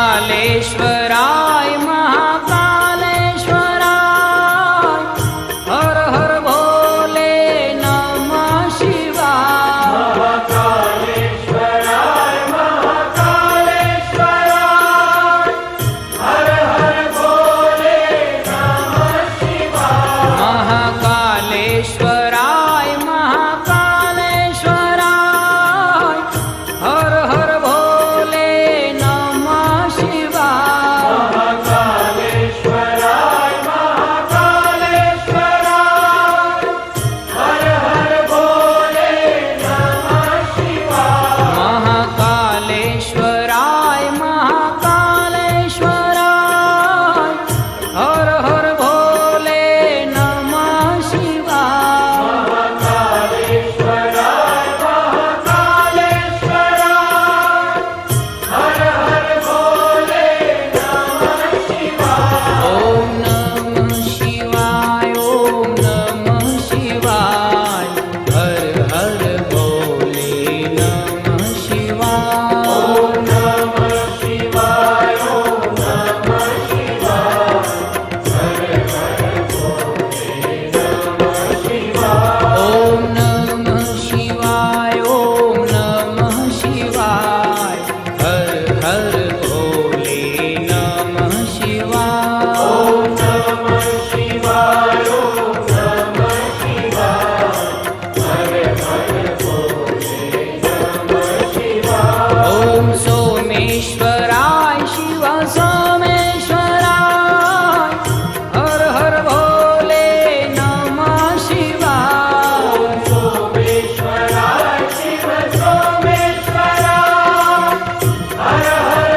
महाकालेश्वराय महाकालेश्वराय हर हर भोले नमः शिवाय। महाकालेश्वराय महाकालेश्वराय हर हर भोले नमः शिवाय। महाकालेश्वराय महाकालेश्वराय हर हर भोले नमः शिवाय। महाकालेश्वराय महाकालेश्वराय हर हर भोले नमः शिवाय। महाकालेश्वराय महाकालेश्वराय हर हर भोले नमः शिवाय। महाकालेश्वराय महाकालेश्वराय हर हर भोले नमः शिवाय। ओम नमः शिवाय ओम नमः शिवाय हर हर भोले नमः शिवाय। ओम नमः शिवाय ओम नमः शिवाय हर हर भोले नमः शिवाय। ओम नमः शिवाय ओम नमः शिवाय हर हर भोले नमः शिवाय। ओम नमः शिवाय ओम नमः शिवाय हर हर भोले नमः शिवाय। ओम सोमेश्वराय शिव सोमेश्वराय हर हर भोले नमः शिवाय। सोमेश्वराय शिव सोमेश्वराय हर हर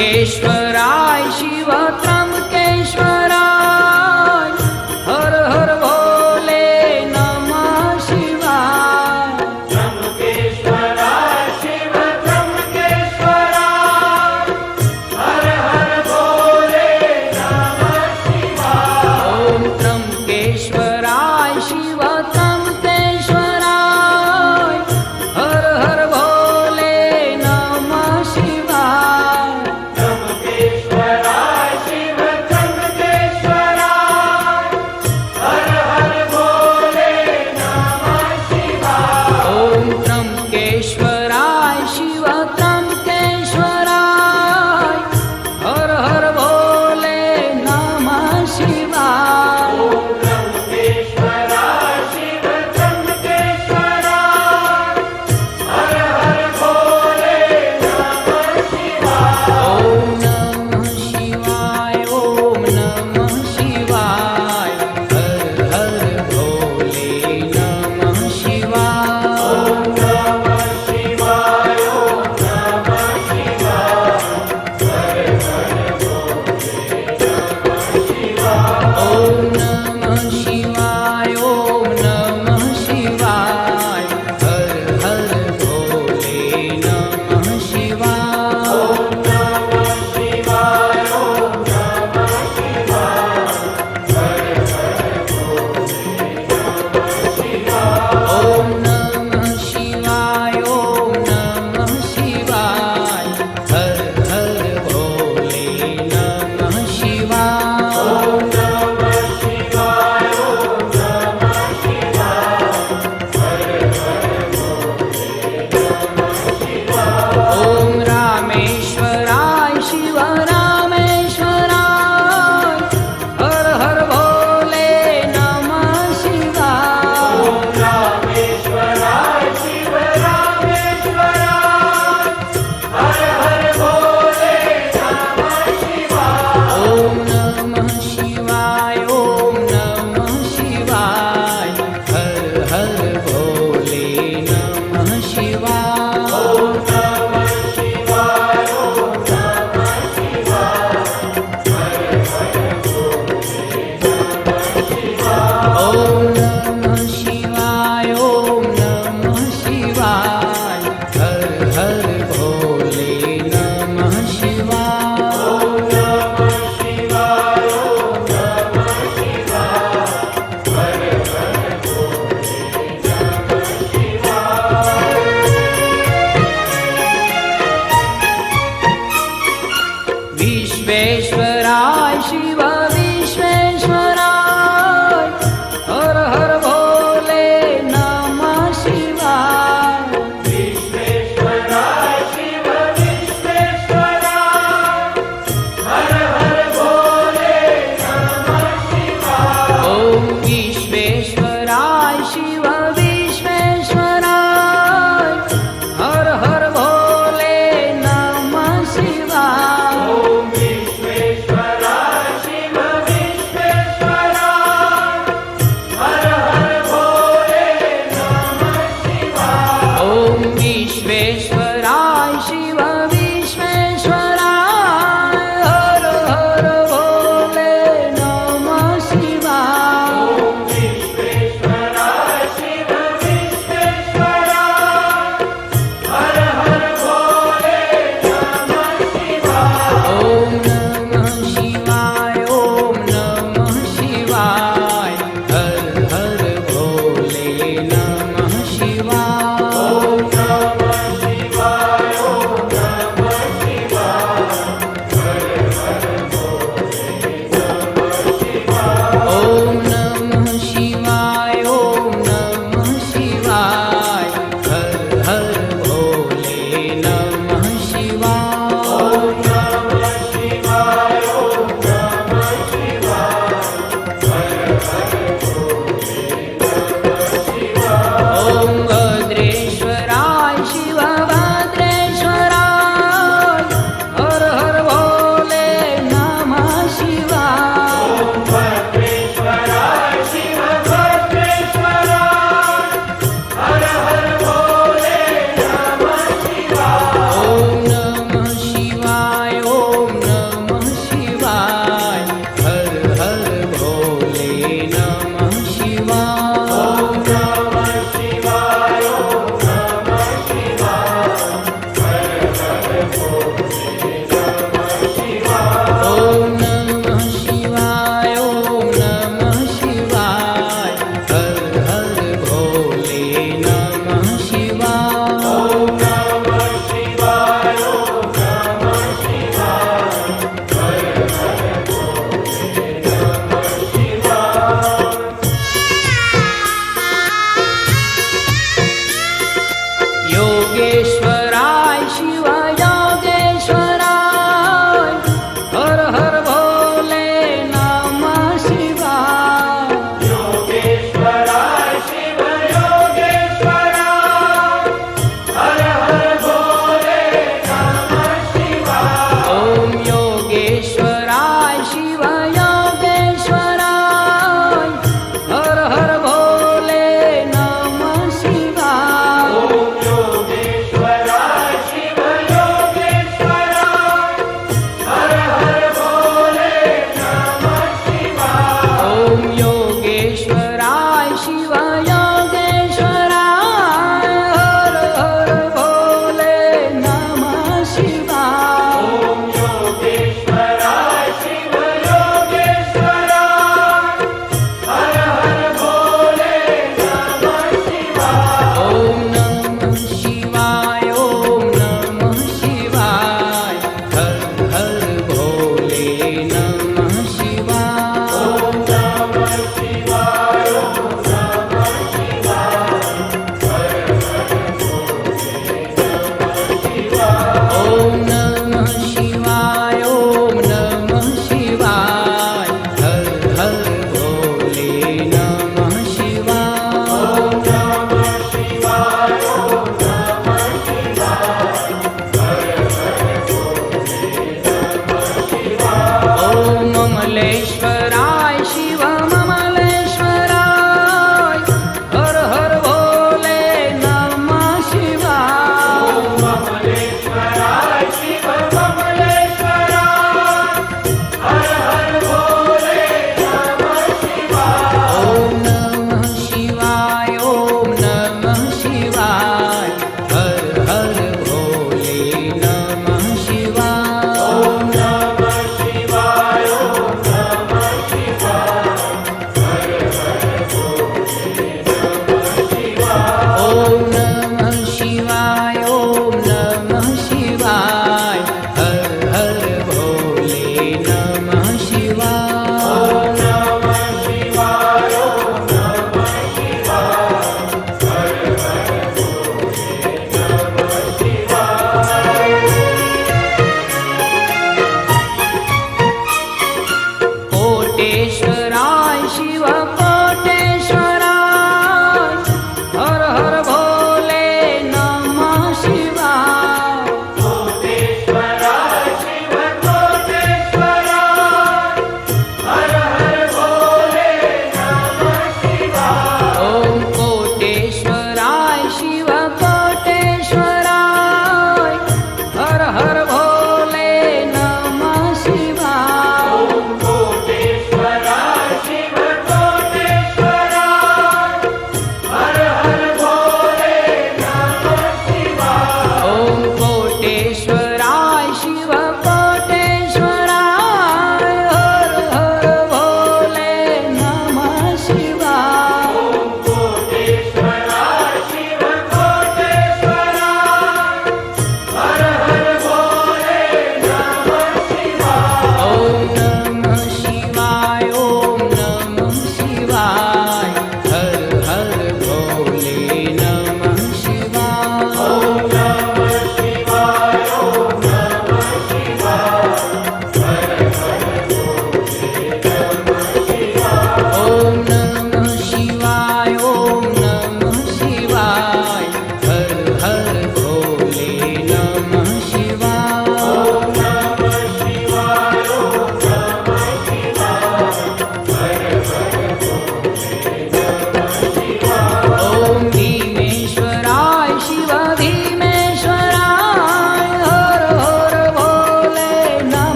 त्र्यंबकेश्वराय शिव त्र्यंबकेश्वराय हर हर भोले नमः शिवाय त्र्यंबकेश्वराय शिव त्र्यंबकेश्वराय हर हर भोले नमः शिवाय ओम त्र्यंबकेश्वराय शिव त्र्यंबकेश्वराय हर हर भोले नमः शिवाय त्र्यंबकेश्वराय शिव त्र्यंबकेश्वराय हर हर भोले नमः शिवाय ओम त्र्यंबकेश्वराय शिव त्र्यंबकेश्वराय हर हर भोले नमः शिवाय त्र्यंबकेश्वराय शिव त्र्यंबकेश्वराय हर हर भोले नमः शिवाय ओम नमः शिवाय ओम नमः शिवाय हर हर भोले नमः शिवाय नमः शिवाय ओम नमः शिवाय हर हर भोले नमः शिवाय ओम नमः शिवाय ओम नमः शिवाय हर हर भोले नमः शिवाय नमः शिवाय ओम नमः शिवाय हर हर भोले नमः शिवाय ओम नमः शिवाय ओम नमः शिवाय हर हर भोले नमः शिवाय ओम नमः शिवाय ओम नमः शिवाय हर हर भोले नमः शिवाय ओम रामेश्वराय शिव रामेश्वराय हर हर भोले नमः शिवाय रामेश्वराय शिव रामेश्वराय हर हर भोले नमः शिवाय ओम नमः शिवाय ओम नमः शिवाय हर हर भोले नमः शिवाय ओम नमः शिवाय ओम नमः शिवाय हर हर भोले नमः शिवाय ओम नमः शिवाय ओम नमः शिवाय हर हर भोले नमः शिवाय ओम नमः शिवाय ओम नमः शिवाय हर हर भोले नमः शिवाय विश्वेश्वराय शिव विश्वेश्वराय हर हर भोले नमः शिवाय विश्वेश्वराय शिव विश्वेश्वराय हर हर भोले नमः शिवाय ओम विश्वेश्वराय शिव विश्वेश्वराय हर हर भोले नमः शिवाय ओम विश्वेश्वराय शिव विश्वेश्वराय हर हर भोले नमः शिवाय ओम विश्वेश्वराय शिव विश्वेश्वराय हर हर भोले नमः शिवाय ओम विश्वेश्वराय शिव विश्वेश्वराय हर हर भोले नमः शिवाय ओम नमः शिवाय ओम नमः शिवाय हर हर भोले नमः शिवाय ओम नमः शिवाय ओम नमः शिवाय हर हर भोले नमः शिवाय ओम नमः शिवाय ओम नमः शिवाय हर हर भोले नमः शिवाय ओम नमः शिवाय ओम नमः शिवाय हर हर भोले नमः शिवाय ओम भद्रेश्वराय शिव भद्रेश्वराय हर हर भोले नमः शिवाय ओम भद्रेश्वराय शिव भद्रेश्वराय हर हर भोले नमः शिवाय वीरभद्रेश्वराय शिवा